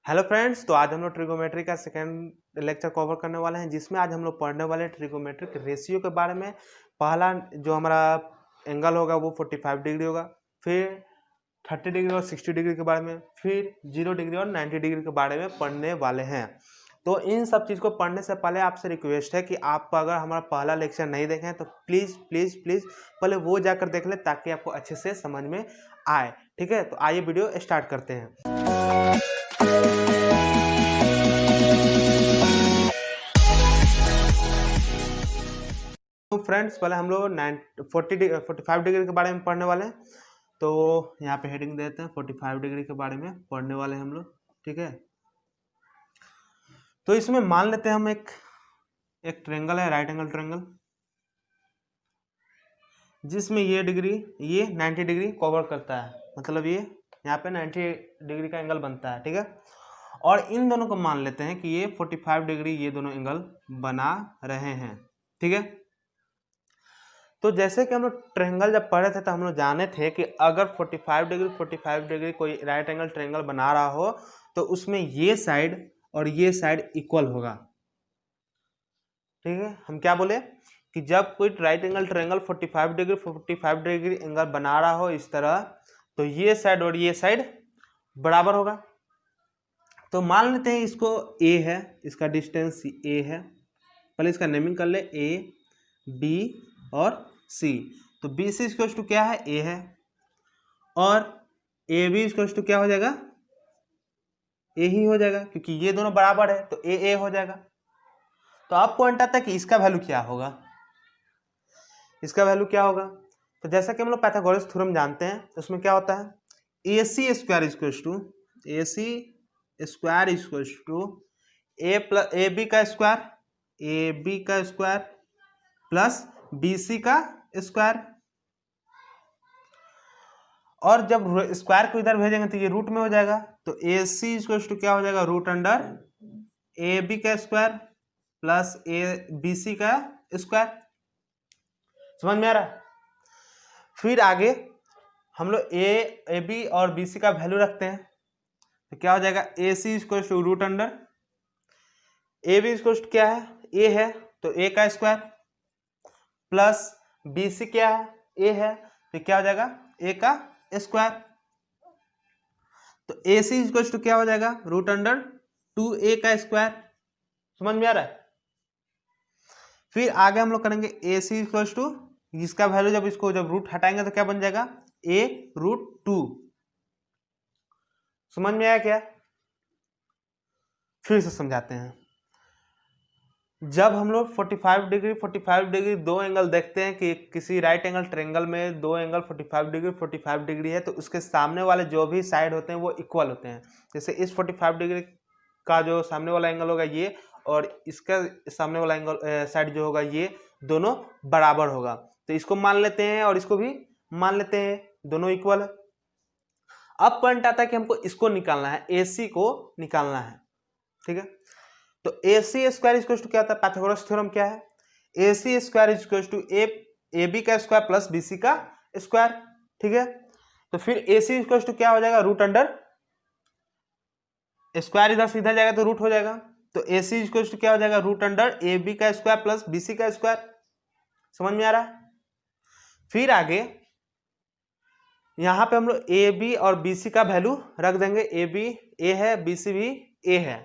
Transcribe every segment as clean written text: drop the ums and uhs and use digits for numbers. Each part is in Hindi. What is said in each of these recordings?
हेलो फ्रेंड्स, तो आज हम लोग ट्रिगोमेट्री का सेकेंड लेक्चर कवर करने वाले हैं, जिसमें आज हम लोग पढ़ने वाले हैं ट्रिगोमेट्रिक रेशियो के बारे में। पहला जो हमारा एंगल होगा वो 45 डिग्री होगा, फिर 30 डिग्री और 60 डिग्री के बारे में, फिर 0 डिग्री और 90 डिग्री के बारे में पढ़ने वाले हैं। तो इन सब चीज़ को पढ़ने से पहले आपसे रिक्वेस्ट है कि आप अगर हमारा पहला लेक्चर नहीं देखे हैं तो प्लीज़ प्लीज़ प्लीज़ पहले वो जाकर देख लें, ताकि आपको अच्छे से समझ में आए। ठीक है, तो आइए वीडियो स्टार्ट करते हैं। तो फ्रेंड्स, पहले हम लोग 45 डिग्री के बारे में पढ़ने वाले हैं। तो यहाँ पे हेडिंग देते हैं 45 डिग्री के बारे में पढ़ने वाले हैं हम लोग। ठीक है, तो इसमें मान लेते हैं हम एक ट्रायंगल है, राइट एंगल ट्रायंगल, जिसमें ये 90 डिग्री कवर करता है। मतलब ये यहाँ पे 90 डिग्री का एंगल बनता है। ठीक है, और इन दोनों को मान लेते हैं कि ये 45 डिग्री ये दोनों एंगल बना रहे हैं। ठीक है, तो जैसे कि हम लोग ट्रायंगल जब पढ़े थे तो हम लोग जाने थे कि अगर 45 डिग्री कोई राइट एंगल ट्रायंगल बना रहा हो तो उसमें ये साइड और ये साइड इक्वल होगा। ठीक है, हम क्या बोले कि जब कोई right angle triangle 45 degree angle बना रहा हो इस तरह, तो ये साइड और ये साइड बराबर होगा। तो मान लेते हैं इसको ए है, इसका डिस्टेंस ए है। पहले इसका नेमिंग कर ले, ए बी और सी। तो बी सी इक्वल्स टू क्या है, ए है, और ए बी इक्वल्स टू क्या हो जाएगा, ए ही हो जाएगा, क्योंकि ये दोनों बराबर है तो ए हो जाएगा। तो अब पॉइंट आता है कि इसका वैल्यू क्या होगा। इसका वैल्यू क्या होगा, तो जैसा कि हम लोग पाइथागोरस थ्योरम जानते हैं, तो उसमें क्या होता है, A C square equals to A B का स्क्वायर प्लस बी सी का स्क्वायर। और जब स्क्वायर को इधर भेजेंगे तो ये रूट में हो जाएगा, तो ए सी इक्वल्स टू क्या हो जाएगा, रूट अंडर ए बी का स्क्वायर प्लस ए बी सी का स्क्वायर। समझ में आ रहा है। फिर आगे हम लोग ए बी और बी सी का वैल्यू रखते हैं, तो क्या हो जाएगा, A C equals to root under A B equals to क्या है, ए है तो ए का स्क्वायर प्लस बी सी क्या है, ए है, तो क्या हो जाएगा, ए का स्क्वायर। तो ए सी इक्वल्स टू क्या हो जाएगा, रूट अंडर 2a का स्क्वायर। समझ में आ रहा है। फिर आगे हम लोग करेंगे ए सी इक्वल्स टू, इसका वैल्यू जब रूट हटाएंगे तो क्या बन जाएगा, a रूट 2। समझ में आया क्या, फिर से समझाते हैं। जब हम लोग 45 डिग्री दो एंगल देखते हैं कि किसी राइट एंगल ट्रायंगल में दो एंगल 45 डिग्री है, तो उसके सामने वाले जो भी साइड होते हैं वो इक्वल होते हैं। जैसे इस 45 डिग्री का जो सामने वाला एंगल होगा ये, और इसका सामने वाला एंगल साइड जो होगा ये, दोनों बराबर होगा। तो इसको मान लेते हैं और इसको भी मान लेते हैं, दोनों इक्वल है। अब पॉइंट आता है कि हमको इसको निकालना है, AC को निकालना है। ठीक है, तो AC स्क्वायर इक्वल टू क्या होता है, पाइथागोरस थ्योरम क्या है, AC square equal to A B का स्क्वायर प्लस बी सी का स्क्वायर। ठीक है, तो फिर AC इक्वल टू क्या हो जाएगा, रूट अंडर स्क्वायर इधर सीधा जाएगा तो रूट हो जाएगा, तो AC इक्वल टू क्या हो जाएगा, रूट अंडर ए बी का स्क्वायर प्लस बी सी का स्क्वायर। समझ में आ रहा है। फिर आगे यहां पे हम लोग ए बी और बी सी का वैल्यू रख देंगे, ए बी ए है, बी सी भी ए है,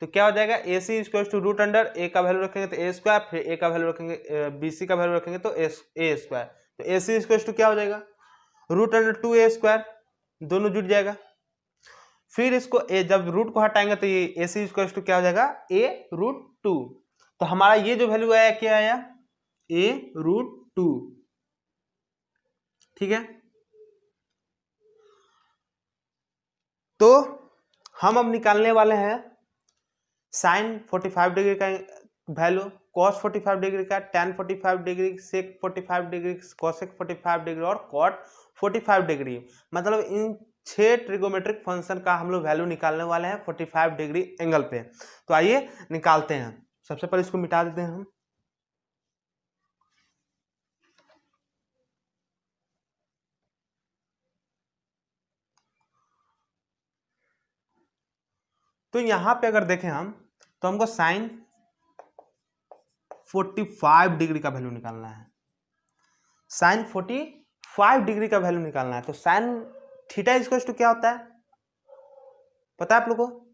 तो क्या हो जाएगा, A C equal to root under ए का वैल्यू रखेंगे तो ए स्क्वायर, फिर ए का वैल्यू रखेंगे, बी सी का वैल्यू रखेंगे तो ए स्क्वायर। तो ए सी इक्वल टू क्या हो जाएगा, रूट अंडर 2a स्क्वायर, दोनों जुट जाएगा। फिर इसको जब रूट को हटाएंगे तो ये ए सी इक्वल टू क्या हो जाएगा, ए रूट 2। तो हमारा ये जो वैल्यू आया क्या आया, ए रूट 2। ठीक है, तो हम अब निकालने वाले हैं साइन 45 डिग्री का वैल्यू, कॉस 45 डिग्री का, टैन 45 डिग्री, सेक 45 डिग्री, कॉसेक 45 डिग्री और कॉट 45 डिग्री। मतलब इन 6 ट्रिगोमेट्रिक फंक्शन का हम लोग वैल्यू निकालने वाले हैं 45 डिग्री एंगल पे। तो आइए निकालते हैं। सबसे पहले इसको मिटा देते हैं हम। तो यहाँ पे अगर देखें हम तो हमको साइन 45 डिग्री का वैल्यू निकालना है, साइन 45 डिग्री का वैल्यू निकालना है। तो साइन थीटा इक्वल टू क्या होता है, पता है आप लोगों को?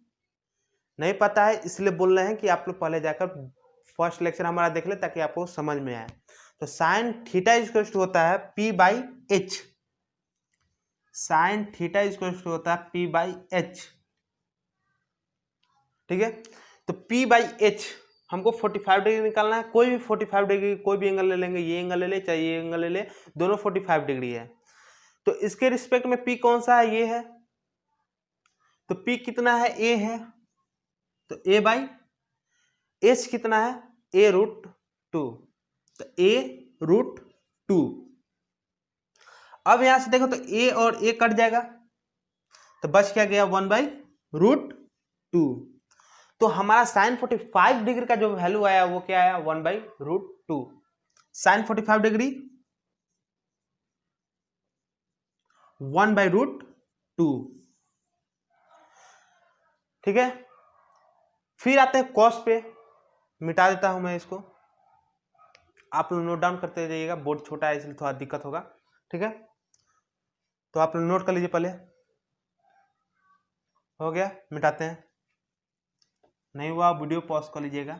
नहीं पता है, इसलिए बोल रहे हैं कि आप लोग पहले जाकर फर्स्ट लेक्चर हमारा देख ले ताकि आपको समझ में आए। तो साइन थीटा इक्वल टू होता है P by H, sine theta equal to होता है P बाई एच, ठीक है। तो P बाई एच हमको 45 डिग्री निकालना है, कोई भी 45 डिग्री कोई भी एंगल ले लेंगे, ये एंगल ले ले चाहे ये एंगल ले ले, दोनों 45 डिग्री है। तो इसके रिस्पेक्ट में P कौन सा है, ये है, तो P कितना है, A है, तो A बाई एच कितना है, A रूट 2, तो A रूट 2। अब यहां से देखो तो A और A कट जाएगा तो बच क्या गया 1 बाई रूट 2। तो हमारा साइन 45 डिग्री का जो वैल्यू आया वो क्या आया, 1 by root 2। Sine 45 degree 1 by root 2, ठीक है। फिर आते हैं कॉस पे, मिटा देता हूं मैं इसको, आप लोग नोट डाउन करते जाइएगा, बोर्ड छोटा है इसलिए थोड़ा दिक्कत होगा, ठीक है। तो आप लोग नोट कर लीजिए, पहले हो गया, मिटाते हैं, नहीं हुआ वीडियो पॉज कर लीजिएगा।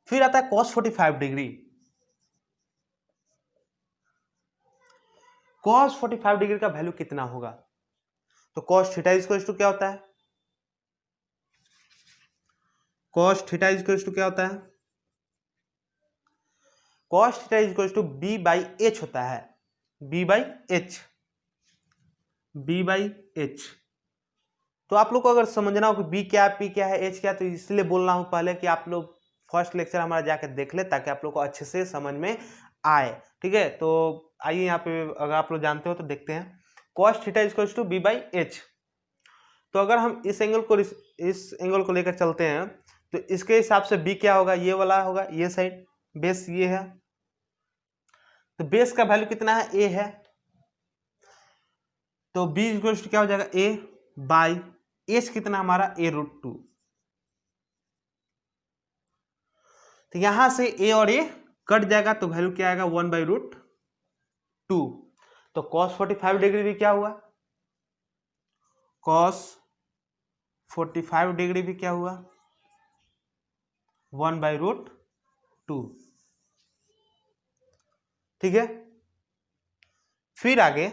फिर आता है cos 45 डिग्री, cos 45 डिग्री का वैल्यू कितना होगा, तो cos थीटा इक्वल टू क्या होता है, cos थीटा इक्वल टू क्या होता है, cos theta equal to b by H होता है, b by H, b by H. तो आप लोग को अगर समझना हो कि b क्या है, p क्या है, h क्या है, तो इसलिए बोल रहा हूं पहले कि आप लोग फर्स्ट लेक्चर हमारा जाकर देख ले ताकि आप लोग को अच्छे से समझ में आए, ठीक है। तो आइए यहाँ पे अगर आप लोग जानते हो तो देखते हैं, cos theta equal to b by H. तो अगर हम इस एंगल को लेकर चलते हैं तो इसके हिसाब से b क्या होगा, ये वाला होगा, ये साइड बेस ये है, तो बेस का वैल्यू कितना है, a है, तो b इक्वल टू क्या हो जाएगा, a बाई एच कितना हमारा, a रूट 2। तो यहां से a और a कट जाएगा तो वैल्यू क्या आएगा, 1 बाई रूट 2। तो cos 45 डिग्री भी क्या हुआ, cos 45 डिग्री भी क्या हुआ, 1 बाई रूट 2, ठीक है। फिर आगे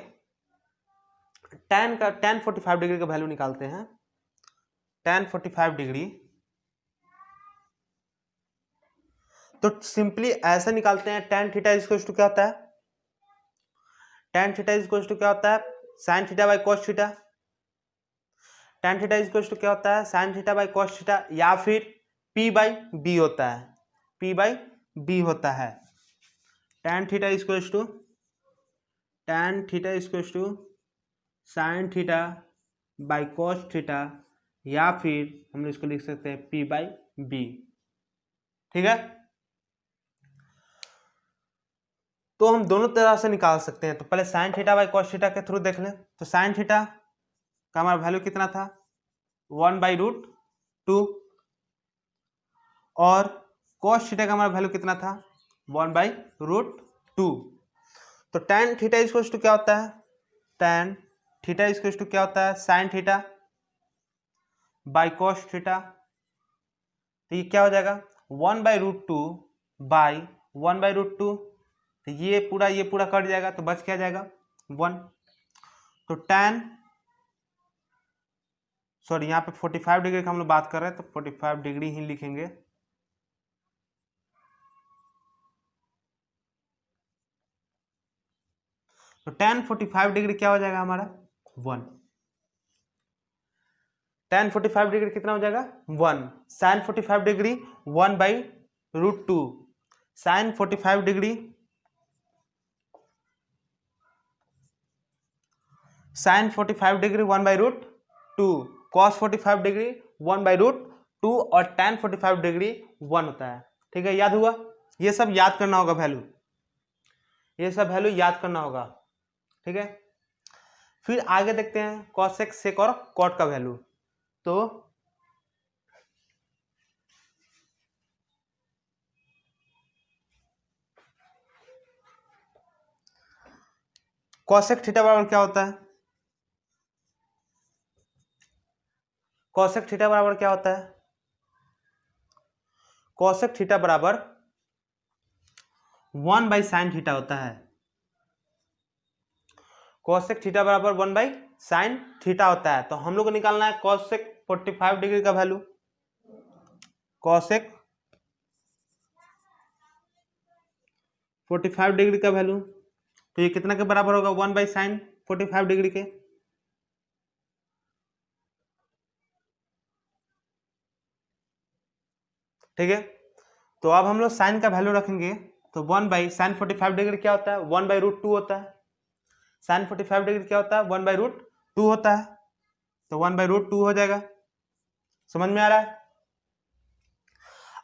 tan 45 डिग्री का वैल्यू निकालते हैं, tan 45 डिग्री तो सिंपली ऐसा निकालते हैं, tan थीटा इक्वल टू क्या होता है, tan थीटा इक्वल टू क्या होता है, sin theta by cos theta, tan theta equal to क्या होता है, sin theta by cos theta, या फिर p बाई b होता है, p बाई b होता है। tan theta equal to sin theta by cos theta, या फिर हम इसको लिख सकते हैं p बाई b, ठीक है। तो हम दोनों तरह से निकाल सकते हैं। तो पहले sign theta by cos theta के थ्रू देख लें, तो साइन थीटा का हमारा वैल्यू कितना था, 1 बाई रूट 2, और कॉस थीटा का हमारा वैल्यू कितना था, 1 बाई रूट 2। तो tan थीटा इक्वल टू क्या होता है, tan थीटा इक्वल टू क्या होता है, sine theta by cos theta, तो ये क्या हो जाएगा, 1 by root 2 by 1 by root 2, तो ये पूरा कट जाएगा तो बच क्या जाएगा, 1। तो tan, सॉरी यहाँ पे 45 डिग्री का हम लोग बात कर रहे हैं तो 45 डिग्री ही लिखेंगे, तो tan 45 डिग्री क्या हो जाएगा हमारा, 1। tan 45 डिग्री कितना हो जाएगा, 1। sin 45 degree 1 by root 2, sin 45 degree sin 45 degree 1 by root 2, cos 45 degree 1 by root 2, और tan 45 डिग्री 1 होता है, ठीक है। याद हुआ, ये सब याद करना होगा वैल्यू, ये सब वैल्यू याद करना होगा, ठीक है। फिर आगे देखते हैं कॉसेक सेक और कॉट का वैल्यू। तो कॉसेक थीटा बराबर क्या होता है, कॉसेक थीटा बराबर क्या होता है, कॉसेक थीटा बराबर 1/sin थीटा होता है। कॉसेक थीटा बराबर 1/sin थीटा होता है। तो हम लोग को निकालना है कॉसेक 45 डिग्री का वैल्यू। कॉसेक 45 डिग्री का वैल्यू, तो ये कितना के बराबर होगा, 1/sin 45 डिग्री के। ठीक है, तो अब हम लोग साइन का वैल्यू रखेंगे। तो 1/sin 45 डिग्री क्या होता है, 1/√2 होता है। साइन 45 डिग्री क्या होता है, 1/√2 होता है। तो 1/√2 हो जाएगा। समझ में आ रहा है।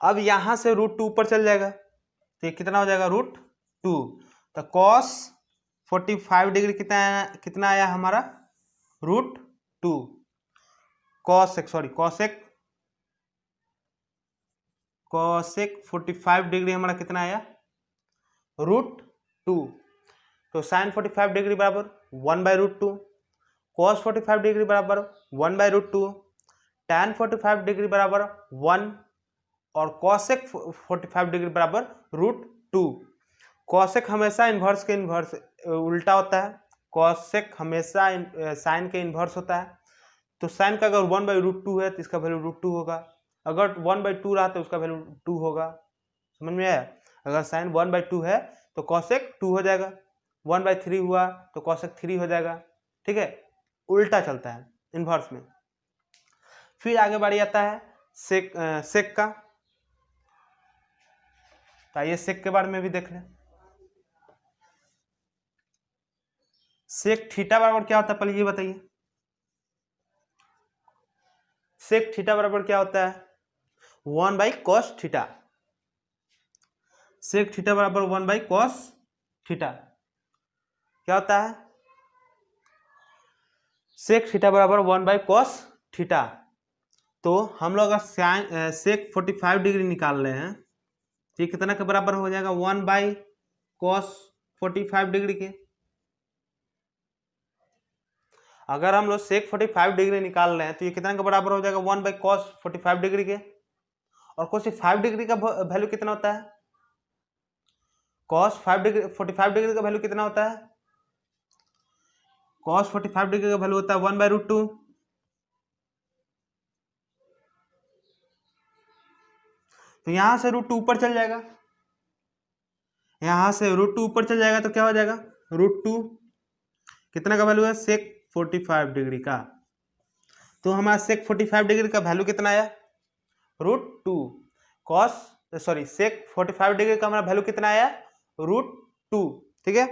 अब यहां से √2 ऊपर चल जाएगा, तो ये कितना हो जाएगा, √2। तो cos 45 डिग्री कितना आया हमारा, √2। कॉसेक 45 डिग्री हमारा कितना आया, √2। तो साइन 45 डिग्री बराबर 1/√2, cos 45 डिग्री बराबर 1/√2, tan 45 डिग्री बराबर 1 और cosec 45 डिग्री बराबर √2। cosec हमेशा इन्वर्स के इन्वर्स उल्टा होता है, cosec हमेशा साइन के इन्वर्स होता है। तो साइन का अगर 1/√2 है तो इसका वैल्यू √2 होगा, अगर 1/2 रहा तो उसका वैल्यू 2 होगा। समझ में आया। अगर साइन 1/2 है तो cosec 2 हो जाएगा, 1/3 हुआ तो cosec 3 हो जाएगा। ठीक है, उल्टा चलता है इन्वर्स में। फिर आगे बारी आता है सेक का। तो आइए सेक के बारे में भी देख लें। सेक थीटा बराबर क्या होता है, पहले ये बताइए। सेक थीटा बराबर क्या होता है, 1/cos थीटा। सेक थीटा बराबर 1/cos थीटा क्या होता है, सेक थीटा बराबर 1/cos थीटा। तो हम लोग अगर सेक 45 डिग्री निकाल रहे हैं तो ये कितना के बराबर हो जाएगा, 1/cos 45 डिग्री के। अगर हम लोग सेक 45 डिग्री निकाल रहे हैं तो ये कितना के बराबर हो जाएगा, 1/cos 45 डिग्री के। और cos 5 डिग्री का वैल्यू कितना होता है, cos 5 डिग्री 45 डिग्री का वैल्यू कितना होता है, cos 45 डिग्री का वैल्यू होता है 1/√2। तो यहां से √2 ऊपर चल जाएगा, यहां से √2 ऊपर चल जाएगा तो क्या हो जाएगा, √2 कितना का वैल्यू है, सेक 45 डिग्री का। तो हमारा सेक 45 डिग्री का वैल्यू कितना आया, √2। सेक 45 डिग्री का हमारा वैल्यू कितना आया, √2। ठीक है,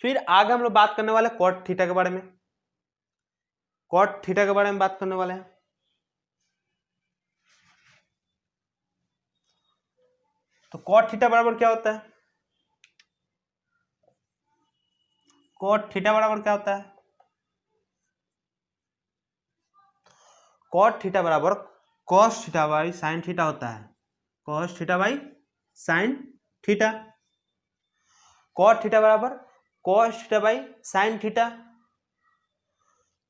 फिर आगे हम लोग बात करने वाले कॉट थीटा के बारे में। कॉट थीटा के बारे में बात करने वाले हैं। तो कॉट थीटा बराबर क्या होता है, कॉट थीटा बराबर क्या होता है, कॉट थीटा बराबर cos theta by sine theta होता है, cos theta by sine theta. Cot theta बराबर cos theta by sine theta.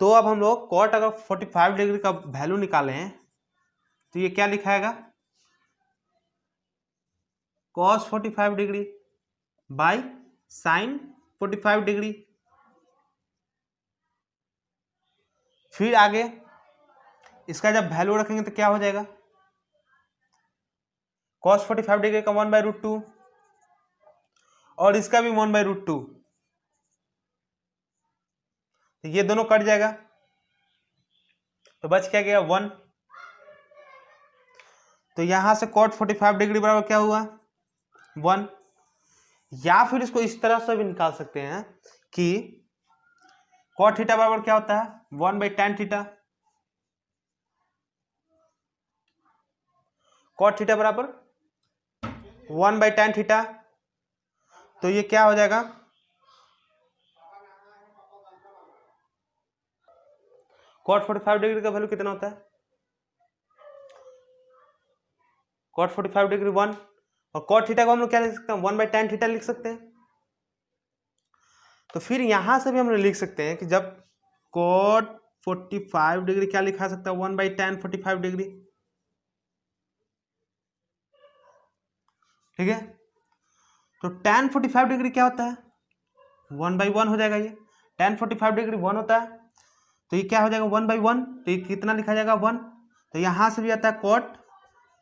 तो अब हम लोग कॉट अगर 45 डिग्री का वैल्यू निकालें तो ये क्या लिखाएगा, cos 45 degree by sine 45 degree. फिर आगे इसका जब वैल्यू रखेंगे तो क्या हो जाएगा, cos 45 डिग्री का 1/√2 और इसका भी 1/√2। तो ये दोनों कट जाएगा तो बच क्या गया, 1। तो यहां से cot 45 डिग्री बराबर क्या हुआ, 1। या फिर इसको इस तरह से भी निकाल सकते हैं कि cot थीटा बराबर क्या होता है, 1/tan थीटा। cot थीटा बराबर 1/tan थीटा। तो ये क्या हो जाएगा, cot 45 डिग्री का वैल्यू कितना होता है? cot 45 डिग्री 1, और cot थीटा को हम लोग क्या लिख सकते हैं? 1/tan थीटा लिख सकते हैं। तो फिर यहां से भी हम लोग लिख सकते हैं कि जब cot 45 डिग्री क्या लिखा सकता है? 1/tan 45 डिग्री, ठीक है। तो tan 45 डिग्री क्या होता है? 1/1 हो जाएगा। ये tan 45 डिग्री 1 होता है, तो ये क्या हो जाएगा? 1/1, तो ये कितना लिखा जाएगा? 1। तो यहां से भी आता है cot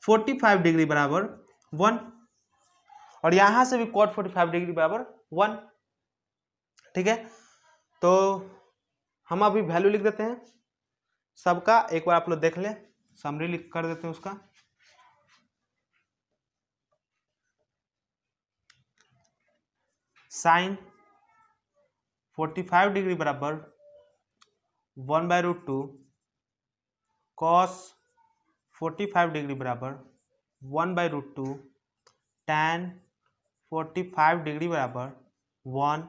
45 डिग्री बराबर 1, और यहां से भी cot 45 डिग्री बराबर 1, ठीक है। तो हम अभी वैल्यू लिख देते हैं सबका, एक बार आप लोग देख लें, समरी लिख कर देते हैं उसका। साइन 45 डिग्री बराबर 1/√2, कॉस 45 डिग्री बराबर 1/√2, tan 45 डिग्री बराबर 1,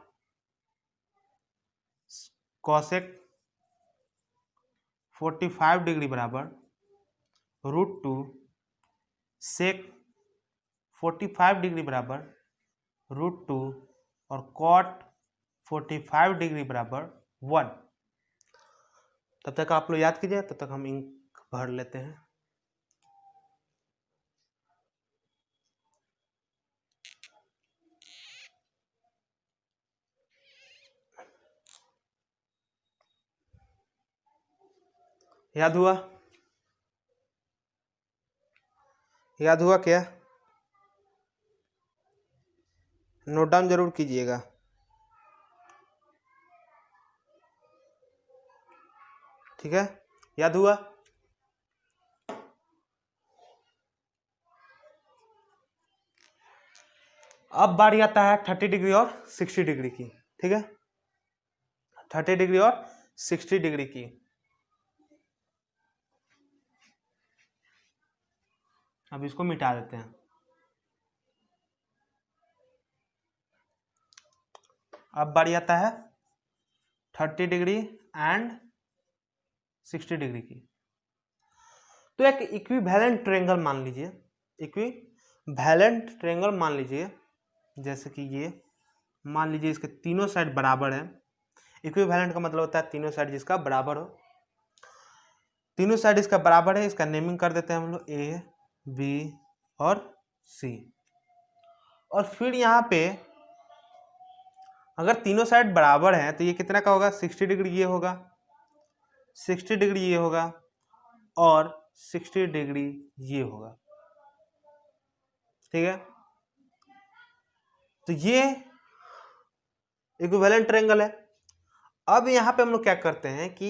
कॉसेक 45 डिग्री बराबर √2, सेक 45 डिग्री बराबर √2, और कॉट 45 डिग्री बराबर 1। तब तक आप लोग याद कीजिए, तब तक हम इंक भर लेते हैं। याद हुआ? याद हुआ क्या? नोट डाउन जरूर कीजिएगा। ठीक है, याद हुआ? अब बारी आता है 30 डिग्री और 60 डिग्री की, ठीक है। 30 डिग्री और 60 डिग्री की। अब इसको मिटा देते हैं। अब बारी आता है 30 डिग्री एंड 60 डिग्री की। तो एक इक्विवेलेंट ट्रायंगल मान लीजिए, इक्विवेलेंट ट्रायंगल मान लीजिए, जैसे कि ये मान लीजिए इसके तीनों साइड बराबर है। इक्विवेलेंट का मतलब होता है तीनों साइड जिसका बराबर हो। तीनों साइड इसका बराबर है, इसका नेमिंग कर देते हैं हम लोग ए, बी और सी। और फिर यहाँ पे अगर तीनों साइड बराबर हैं तो ये कितना का होगा? 60 डिग्री ये होगा, 60 डिग्री ये होगा, और 60 डिग्री ये होगा, ठीक है। तो ये इक्विवेलेंट ट्रायंगल है। अब यहाँ पे हम लोग क्या करते हैं कि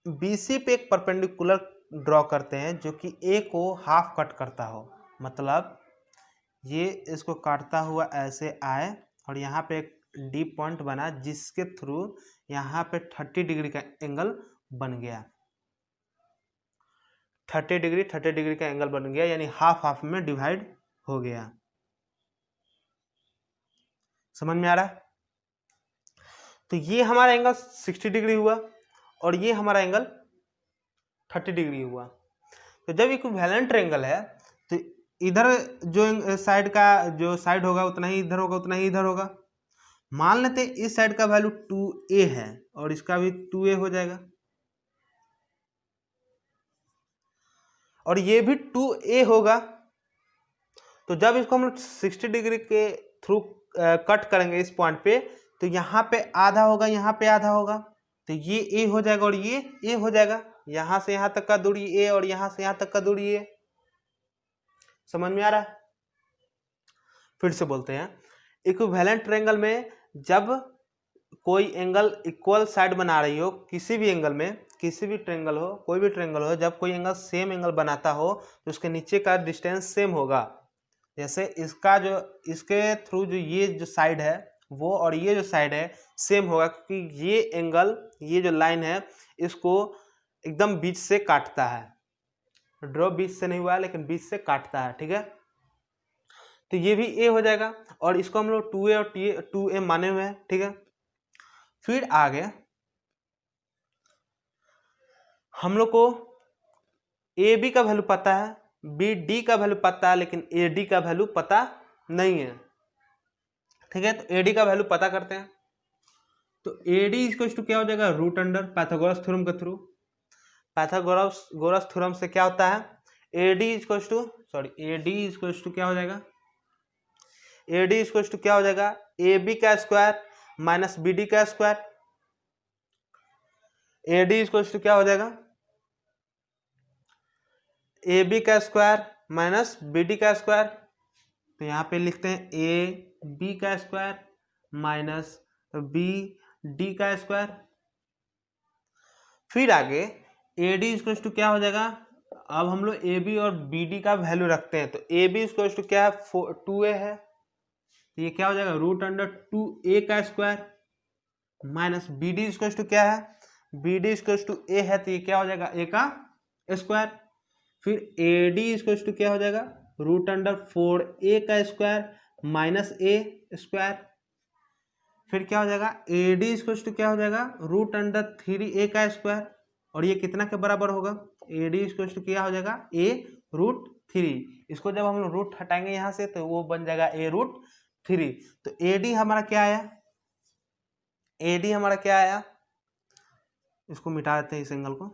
BC पे एक परपेंडिकुलर ड्रॉ करते हैं जो कि A को हाफ कट करता हो। मतलब ये इसको काटता हुआ ऐसे आए और यहाँ पे एक डी पॉइंट बना जिसके थ्रू यहाँ पे 30 डिग्री का एंगल बन गया। 30 डिग्री का एंगल बन गया, यानी हाफ हाफ में डिवाइड हो गया। समझ में आ रहा है? तो ये हमारा एंगल 60 डिग्री हुआ और ये हमारा एंगल 30 डिग्री हुआ। तो जब इक्विवेलेंट ट्रायंगल है तो इधर जो साइड का जो साइड होगा उतना ही इधर होगा, उतना ही इधर होगा। मान लेते हैं इस साइड का वैल्यू 2a है और इसका भी 2a हो जाएगा, और ये भी 2a होगा। तो जब इसको हम लोग 60 डिग्री के थ्रू कट करेंगे इस पॉइंट पे, तो यहाँ पे आधा होगा, यहाँ पे आधा होगा, तो ये a हो जाएगा और ये a हो जाएगा। यहाँ से यहाँ तक का दूरी a और यहाँ से यहाँ तक का दूरी a। समझ में आ रहा है? फिर से बोलते हैं, इक्विवेलेंट ट्रायंगल में जब कोई एंगल इक्वल साइड बना रही हो, किसी भी एंगल में, किसी भी ट्रायंगल हो, कोई भी ट्रायंगल हो, जब कोई एंगल सेम एंगल बनाता हो तो उसके नीचे का डिस्टेंस सेम होगा। जैसे इसका जो इसके थ्रू जो ये जो साइड है वो और ये जो साइड है सेम होगा, क्योंकि ये एंगल, ये जो लाइन है इसको एकदम बीच से काटता है। ड्रॉ बीच से नहीं हुआ है लेकिन बीच से काटता है, ठीक है। तो ये भी a हो जाएगा और इसको हम लोग 2a और 2a माने हुए हैं, ठीक है। फिर आगे हम लोग को ए बी का वैल्यू पता है, बी डी का वैल्यू पता है, लेकिन ए डी का वैल्यू पता नहीं है। ठीक है, तो ए डी का वैल्यू पता करते हैं। तो ए डी इक्वल टू क्या हो जाएगा, रूट अंडर पाइथागोरस थ्योरम के थ्रू। पाइथागोरस थ्योरम से क्या होता है, ए डी इक्वल टू क्या हो जाएगा, ए डी इक्वल टू क्या हो जाएगा, ए बी का स्क्वायर माइनस बी डी का square. A D equal to क्या हो जाएगा, ए बी का स्क्वायर माइनस बी डी का स्क्वायर। तो यहाँ पे लिखते हैं ए बी का स्क्वायर माइनस बी डी का स्क्वायर। फिर आगे ए डी इक्वल टू क्या हो जाएगा, अब हम लोग ए बी और बी डी का वैल्यू रखते हैं। तो ए बी इक्वल टू क्या है, 2a है, तो ये क्या हो जाएगा, रूट अंडर 2a का square minus B D equal to क्या है, B D equal to A है, तो ये क्या हो जाएगा, a का स्क्वायर। फिर ए डी इक्वल टू क्या हो जाएगा, रूट अंडर 4a का स्क्वायर माइनस a स्क्वायर। फिर क्या हो जाएगा, ए डी इक्वल टू क्या हो जाएगा, रूट अंडर 3a का स्क्वायर, और ये कितना के बराबर होगा, ए डी इक्वल टू क्या हो जाएगा, a रूट 3। इसको जब हम लोग रूट हटाएंगे यहाँ से तो वो बन जाएगा a रूट 3। तो ए डी हमारा क्या आया, ए डी हमारा क्या आया, इसको मिटा देते हैं इस एंगल को,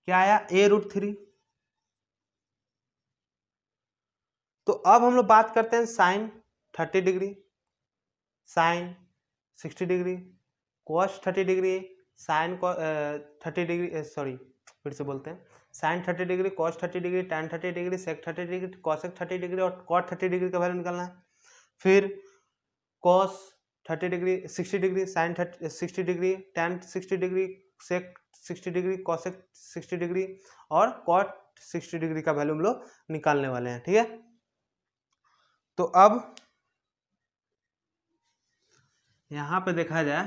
क्या आया, a रूट 3। तो अब हम लोग बात करते हैं sine 30 degree, sine 60 degree, cos 30 degree, sine 30 degree, sorry फिर से बोलते हैं, sine 30 degree, cos 30 degree, tan 30 degree, sec 30 degree, cosec 30 degree और कॉट 30 डिग्री का वैल्यू निकालना है। फिर cos 30 degree, 60 degree, sine 60 degree, tan 60 degree, sec 60 degree, cosec 60 degree और कॉट 60 डिग्री का वैल्यू हम लोग निकालने वाले हैं। ठीक है, तो अब यहां पे देखा जाए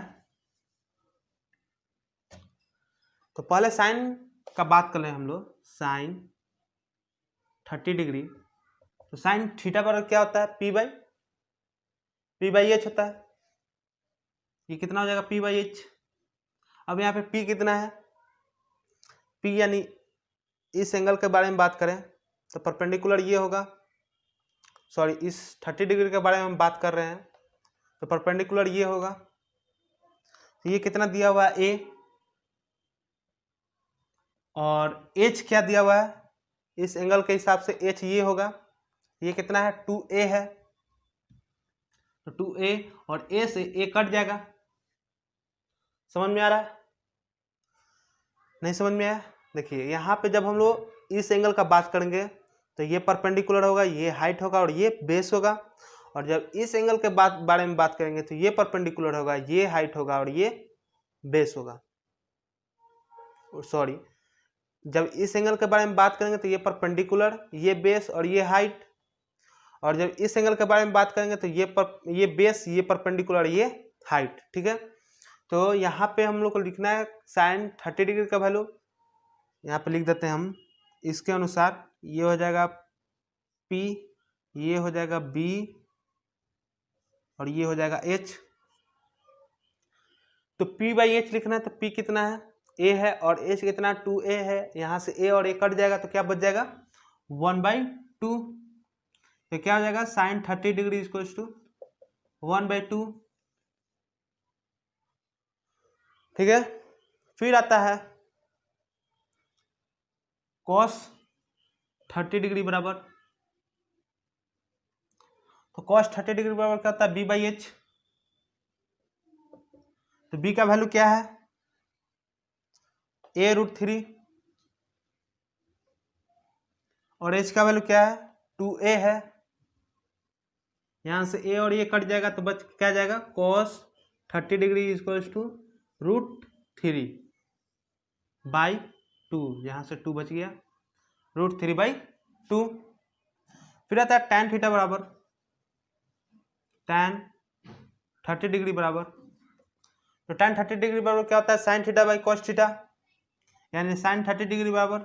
तो पहले साइन का बात कर रहे हैं हम लोग, साइन 30 डिग्री। तो साइन थीटा पर क्या होता है, पी बाई एच होता है। ये कितना हो जाएगा, पी बाई एच। अब यहाँ पे पी कितना है, पी यानी इस एंगल के बारे में बात करें तो परपेंडिकुलर ये होगा, सॉरी इस 30 डिग्री के बारे में हम बात कर रहे हैं तो परपेंडिकुलर ये होगा। तो ये कितना दिया हुआ है, ए, और एच क्या दिया हुआ है, इस एंगल के हिसाब से एच ये होगा, ये कितना है, 2a है। तो 2a और a से a कट जाएगा। समझ में आ रहा है, नहीं समझ में आया, देखिए यहाँ पे जब हम लोग इस एंगल का बात करेंगे तो ये परपेंडिकुलर होगा, ये हाइट होगा और ये बेस होगा। और जब इस एंगल के बारे में बात करेंगे तो ये परपेंडिकुलर होगा, ये हाइट होगा और ये बेस होगा। सॉरी, जब इस एंगल के बारे में बात करेंगे तो ये परपेंडिकुलर, ये बेस और ये हाइट। और जब इस एंगल के बारे में बात करेंगे तो ये बेस, ये परपेंडिकुलर, ये हाइट। ठीक है, तो यहाँ पे हम लोग को लिखना है साइन 30 डिग्री का वैल्यू, यहाँ पे लिख देते हैं हम इसके अनुसार। ये हो जाएगा P, ये हो जाएगा B और ये हो जाएगा H। तो P बाई H लिखना है तो P कितना है, A है, और H कितना 2A है। यहाँ से A और A कट जाएगा तो क्या बच जाएगा, 1/2। तो क्या हो जाएगा, साइन 30 डिग्री इक्वल टू 1/2। ठीक है, फिर आता है कॉस 30 डिग्री बराबर, तो कॉस 30 डिग्री बराबर क्या होता है, बी बाई एच। तो बी का वैल्यू क्या है, a रूट 3, और h का वैल्यू क्या है, 2a है। यहां से a और ये कट जाएगा तो बच क्या जाएगा, cos 30 degree equal to root 3 by 2, यहां से 2 बच गया, रूट 3 बाई 2। फिर आता है tan थीटा बराबर tan 30 डिग्री बराबर, तो tan 30 डिग्री बराबर क्या होता है, sine theta by cos theta, यानी साइन 30 डिग्री बराबर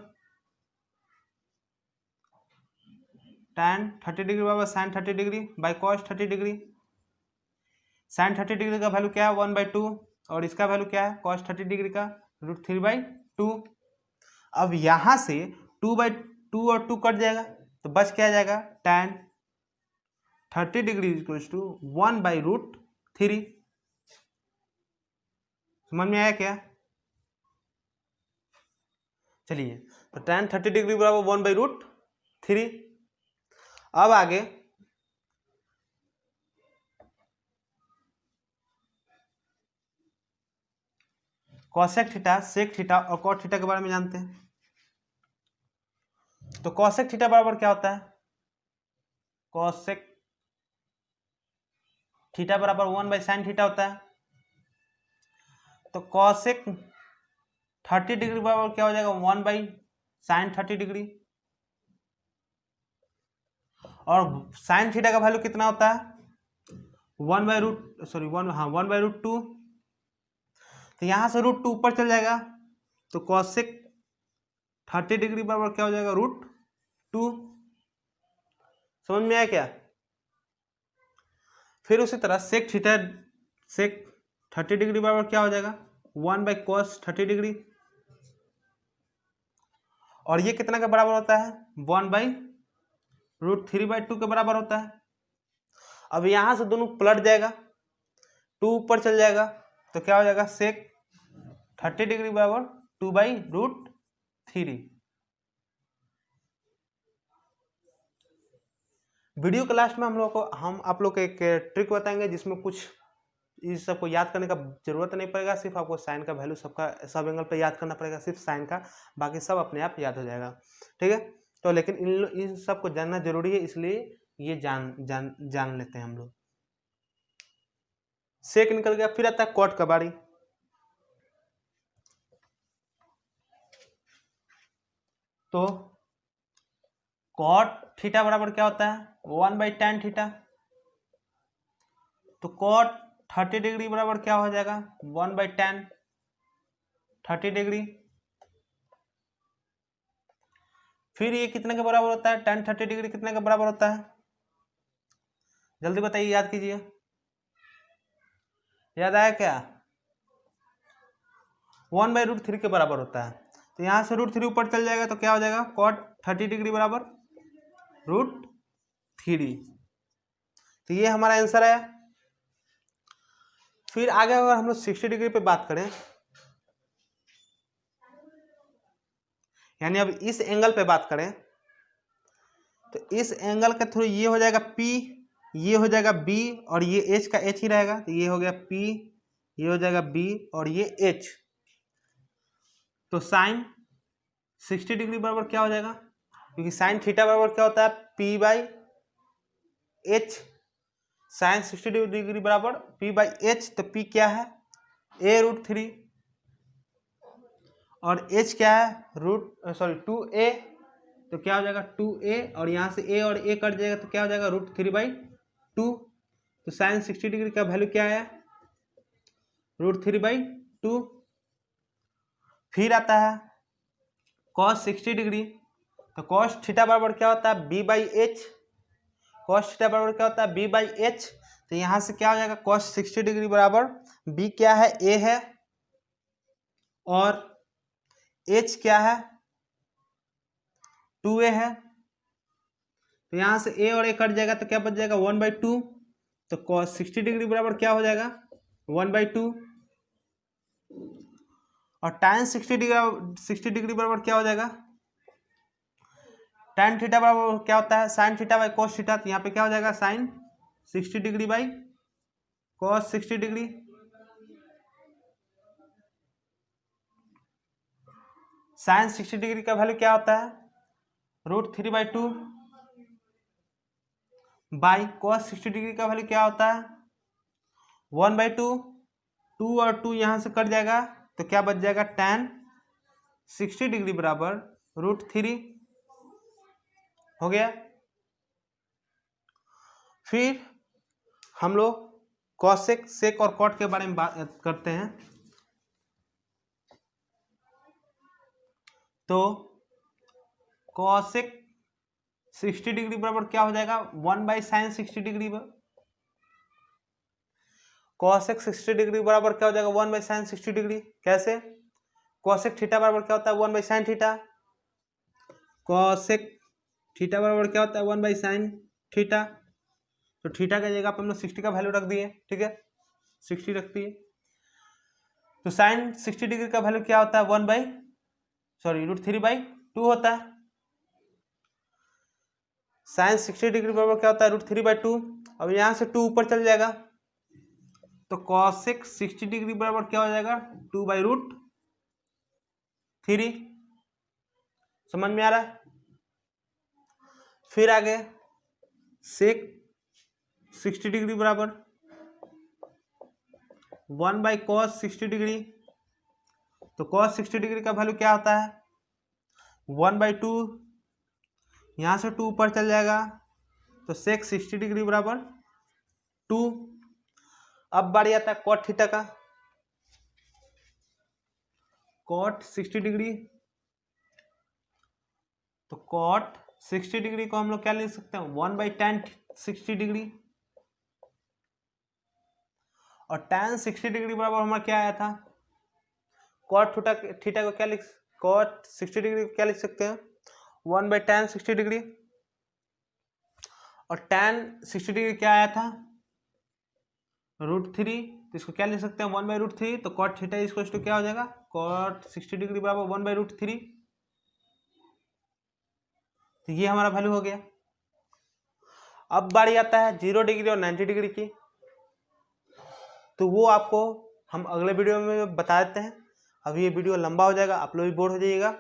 tan 30 डिग्री बराबर sine 30 degree by cos 30 degree. Sine 30 degree का वैल्यू क्या है, 1/2, और इसका वैल्यू क्या है, कॉस 30 डिग्री का √3/2। अब यहाँ से 2/2 और 2 कट जाएगा तो बच क्या जाएगा, tan 30 डिग्री इक्वल्स टू 1/√3। समझ में आया क्या? चलिए, तो tan 30 डिग्री बराबर 1/√3। अब आगे cosec थीटा, sec थीटा और cot थीटा के बारे में जानते हैं। तो cosec थीटा बराबर क्या होता है, cosec थीटा बराबर 1/sin थीटा होता है। तो cosec 30 डिग्री बराबर क्या हो जाएगा, 1/sin 30 डिग्री। और sin थीटा का वैल्यू कितना होता है, 1/√2। तो यहां से √2 ऊपर चल जाएगा तो cosec 30 डिग्री बराबर क्या हो जाएगा, √2। समझ में आया क्या? फिर उसी तरह sec 30 डिग्री बराबर क्या हो जाएगा, 1/cos 30 डिग्री। और ये कितना के बराबर होता है, 1/√3/2 के बराबर होता है। अब यहां से दोनों पलट जाएगा, 2 ऊपर चल जाएगा तो क्या हो जाएगा, sec 30 डिग्री बराबर 2/√3। वीडियो के लास्ट में हम आप लोग को एक ट्रिक बताएंगे जिसमें कुछ इस सबको याद करने का जरूरत नहीं पड़ेगा, सिर्फ आपको साइन का वैल्यू सबका सब एंगल पे याद करना पड़ेगा, सिर्फ साइन का, बाकी सब अपने आप याद हो जाएगा। ठीक है, तो लेकिन इन सब को जानना जरूरी है, इसलिए ये जान लेते हैं हम लोग। सेक निकल गया, फिर आता है कॉट का बारी। तो कॉट थीटा बराबर क्या होता है, 1/tan थीटा। तो कॉट 30 डिग्री बराबर क्या हो जाएगा, 1/tan 30 डिग्री। फिर ये कितने के बराबर होता है, tan 30 डिग्री कितने के बराबर होता है, जल्दी बताइए, याद कीजिए। याद आया क्या, 1/√3 के बराबर होता है। तो यहां से √3 ऊपर चल जाएगा तो क्या हो जाएगा, cot 30 डिग्री बराबर √3। तो ये हमारा आंसर है। फिर आगे अगर हम लोग 60 डिग्री पे बात करें, यानी अब इस एंगल पे बात करें, तो इस एंगल के थ्रू ये हो जाएगा P, ये हो जाएगा B और ये H का H ही रहेगा। तो ये हो गया P, ये हो जाएगा B और ये H। तो साइन 60 डिग्री बराबर क्या हो जाएगा, क्योंकि साइन थीटा बराबर क्या होता है, P/H। साइन 60 डिग्री बराबर P/H। तो P क्या है, a√3 और H क्या है, 2a। तो क्या हो जाएगा 2a और यहाँ से a और a कट जाएगा तो क्या हो जाएगा, √3/2। तो साइन 60 डिग्री का वैल्यू क्या है, √3/2। फिर आता है cos 60 डिग्री। तो cos थीटा बराबर क्या होता है, B/H। cos थीटा बराबर क्या होता है, B/H। तो यहाँ से क्या हो जाएगा, cos 60 डिग्री बराबर B क्या है, A है और H क्या है, 2a है। तो यहाँ से a और a कट जाएगा तो क्या बच जाएगा, 1/2। तो cos 60 डिग्री बराबर क्या हो जाएगा, 1/2। और tan 60 डिग्री बराबर क्या हो जाएगा, tan थीटा बराबर क्या होता है, sin theta by cos theta. तो यहाँ पे क्या हो जाएगा, sin 60 degree by cos 60 degree. sin 60 degree का वैल्यू क्या होता है, √3/2 बाई cos 60 डिग्री का वैल्यू क्या होता है, 1/2। 2 और 2 यहाँ से कट जाएगा तो क्या बच जाएगा, tan 60 डिग्री बराबर √3 हो गया। फिर हम लोग कॉसेक, सेक और कॉट के बारे में बात करते हैं। तो कॉसेक 60 डिग्री बराबर क्या हो जाएगा, 1/sin 60 डिग्री। कॉसेक 60 डिग्री बराबर क्या हो जाएगा, 1/sin 60 डिग्री। कैसे, कॉसेक थीटा बराबर क्या होता है 1/sin थीटा। कॉसेक थीटा बराबर क्या होता है 1/sin थीटा। तो थीटा की जगह पर हम लोग 60 का वैल्यू रख दिए, ठीक है 60 रख दिए। तो साइन 60 डिग्री का वैल्यू क्या होता है √3/2 होता है। साइन 60 डिग्री बराबर क्या होता है √3/2। अब यहाँ से 2 ऊपर चल जाएगा तो कॉसेक 60 डिग्री बराबर क्या हो जाएगा 2/√3। समझ में आ रहा है। फिर आगे सेक 60 डिग्री बराबर 1/cos 60 डिग्री। तो cos 60 डिग्री का वैल्यू क्या होता है 1/2। यहाँ से 2 ऊपर चल जाएगा तो सेक 60 डिग्री बराबर 2। अब बारी आता है cot थीटा का। cot 60 डिग्री, तो cot 60 डिग्री को हम लोग क्या लिख सकते हैं 1/tan 60 डिग्री। और tan 60 डिग्री बराबर हमारा क्या आया था cot थीटा को क्या cot 60 डिग्री को क्या लिख सकते हैं 1/tan 60 डिग्री। और tan 60 डिग्री क्या आया था √3, तो इसको क्या लिख सकते हैं 1/√3। तो cot थीटा इक्वल टू क्या हो जाएगा cot 60 डिग्री बराबर 1/√3। तो ये हमारा वैल्यू हो गया। अब बारी आता है 0 डिग्री और 90 डिग्री की, तो वो आपको हम अगले वीडियो में बता देते हैं। अभी ये वीडियो लंबा हो जाएगा, आप लोग भी बोर हो जाइएगा,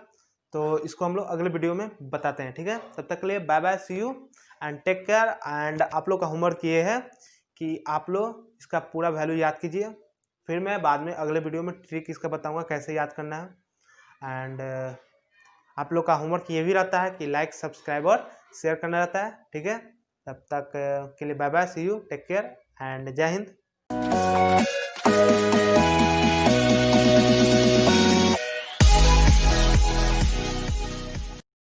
तो इसको हम लोग अगले वीडियो में बताते हैं, ठीक है। तब तक के लिए bye bye, see you and take care. And आप लोग का होमवर्क ये है कि आप लोग इसका पूरा वैल्यू याद कीजिए, फिर मैं बाद में अगले वीडियो में ट्रिक इसका बताऊंगा कैसे याद करना है। एंड आप लोग का होमवर्क ये भी रहता है कि लाइक सब्सक्राइब और शेयर करना रहता है, ठीक है। तब तक के लिए bye bye, see you, take care and जय हिंद।